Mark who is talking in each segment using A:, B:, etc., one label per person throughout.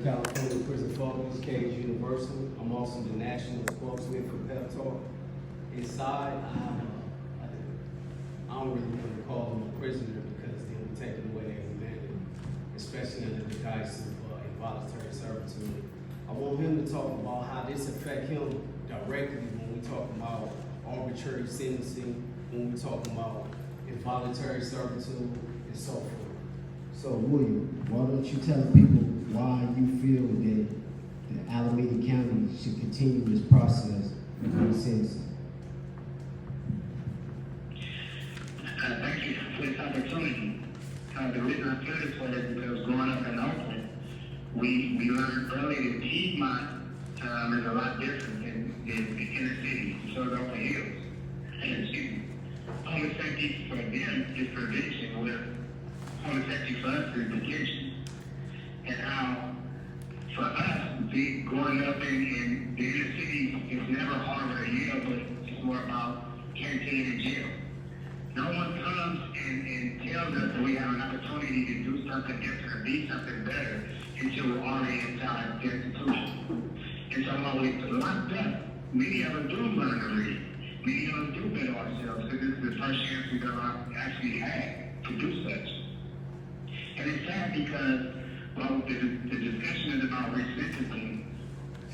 A: California Prison Focus, Cage Universal. I'm also the national spokesman for Pep Talk. Inside, I don't really want to call him a prisoner because they'll be taking away their humanity, especially under the guise of involuntary servitude. I want him to talk about how this affects him directly when we talk about arbitrary sentencing, when we talk about involuntary servitude, and so forth.
B: So, William, why don't you tell people why you feel that Alameda County should continue this process of sentencing?
C: Thank you for this opportunity. The reason I feel this way is because growing up in Oakland, we learned early that Piedmont is a lot different than the inner city, Philadelphia Hills. And excuse me, public safety for them is prevention, where public safety for us is detention. And how, for us, growing up in the inner city, it's never Harvard or Yale, but it's more about canteen and jail. No one comes and tells us that we have an opportunity to do something different or be something better until we're already inside the institution. And so while we're locked up, many of us do learn to read. Many of us do better ourselves because this is the first chance we've ever actually had to do such. And it's sad because while the discussion is about resentencing,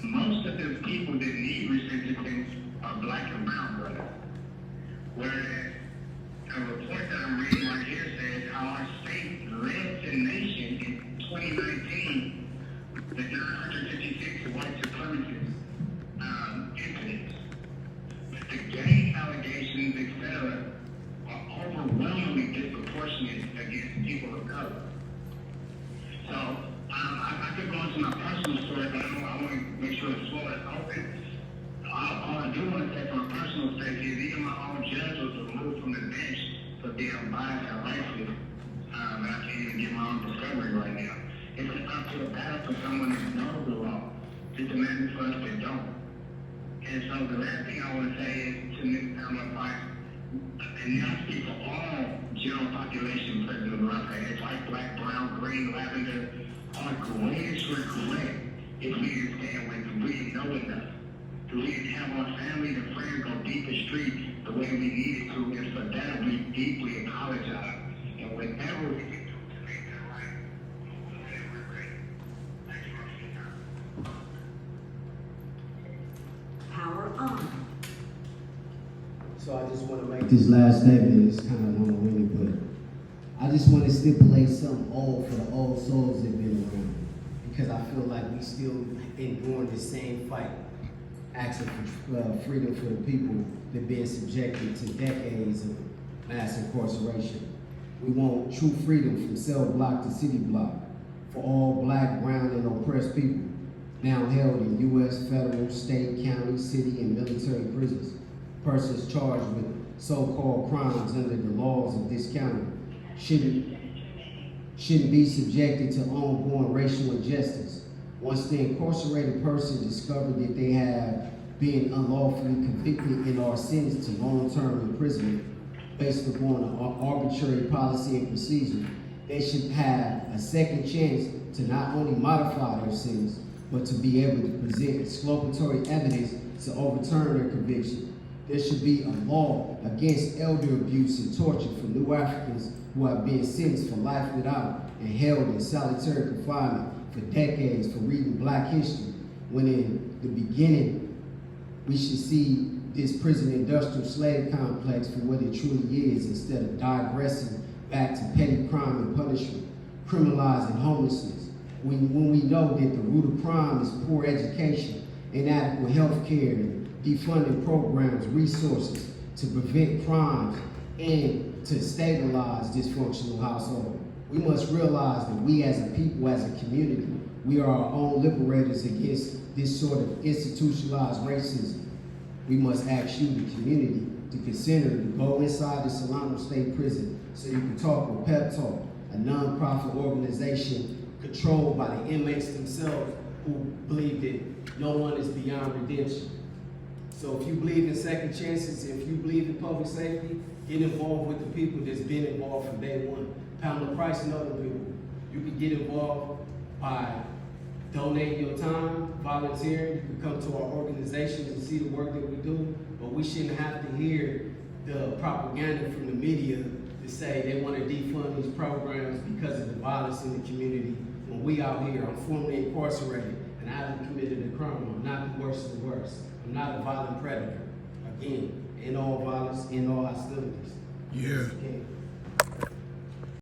C: most of the people that need resentencing are black and brown brothers. Whereas a report that I'm reading right here says how our state led the nation in 2019 the 956 white supremacist incidents. The gang allegations, etc., are overwhelmingly disproportionate against people of color. So I could go into my personal story, but I want to make sure the floor is open. All I do want to say from a personal state is even my own judge was removed from the bench for being biased and racist, and I can't even get my own discovery right now. It's an uphill battle for someone that knows the law to demand it for us that don't. And so the last thing I want to say is to Ms. Pamela Price, and now I speak for all general population prisoners around here, it's white, black, brown, green, lavender, our greatest regret if we didn't stand with them, we didn't know enough. We didn't have our families and friends go beat the street the way we needed to, and for that we deeply apologize. And whenever we can do to make that right, we'll never regret it. Thank you for your time.
D: Power on.
B: So I just want to make this last statement. It's kind of long-winded, but I just want to stipulate something old for the old souls that have been around, because I feel like we still enduring the same fight, asking for freedom for the people that have been subjected to decades of mass incarceration. We want true freedom from cell block to city block for all black, brown, and oppressed people now held in U.S. federal, state, county, city, and military prisons. Persons charged with so-called crimes under the laws of this county shouldn't be subjected to ongoing racial injustice. Once the incarcerated person discovered that they have been unlawfully convicted and are sentenced to long-term imprisonment based upon an arbitrary policy and procedure, they should have a second chance to not only modify their sentence, but to be able to present exculpatory evidence to overturn their conviction. There should be a law against elder abuse and torture for new Africans who have been sentenced for life without and held in solitary confinement for decades for reading Black history, when in the beginning we should see this prison industrial slave complex for what it truly is, instead of digressing back to petty crime and punishment, criminalizing homelessness. When we know that the root of crime is poor education, inadequate health care, and defunding programs, resources to prevent crimes and to stabilize dysfunctional households. We must realize that we as a people, as a community, we are our own liberators against this sort of institutionalized racism. We must ask you, the community, to consider to go inside the Solano State Prison so you can talk with Pep Talk, a nonprofit organization controlled by the inmates themselves who believe that no one is beyond redemption. So if you believe in second chances, if you believe in public safety, get involved with the people that's been involved from day one. Pamela Price and other people. You can get involved by
A: donate your time, volunteer. You can come to our organizations and see the work that we do, but we shouldn't have to hear the propaganda from the media to say they want to defund these programs because of the violence in the community. When we out here, I'm formerly incarcerated and I haven't committed a crime. I'm not the worst of the worst. I'm not a violent predator. Again, in all violence, in all hostilities.
E: Yeah.
A: Okay.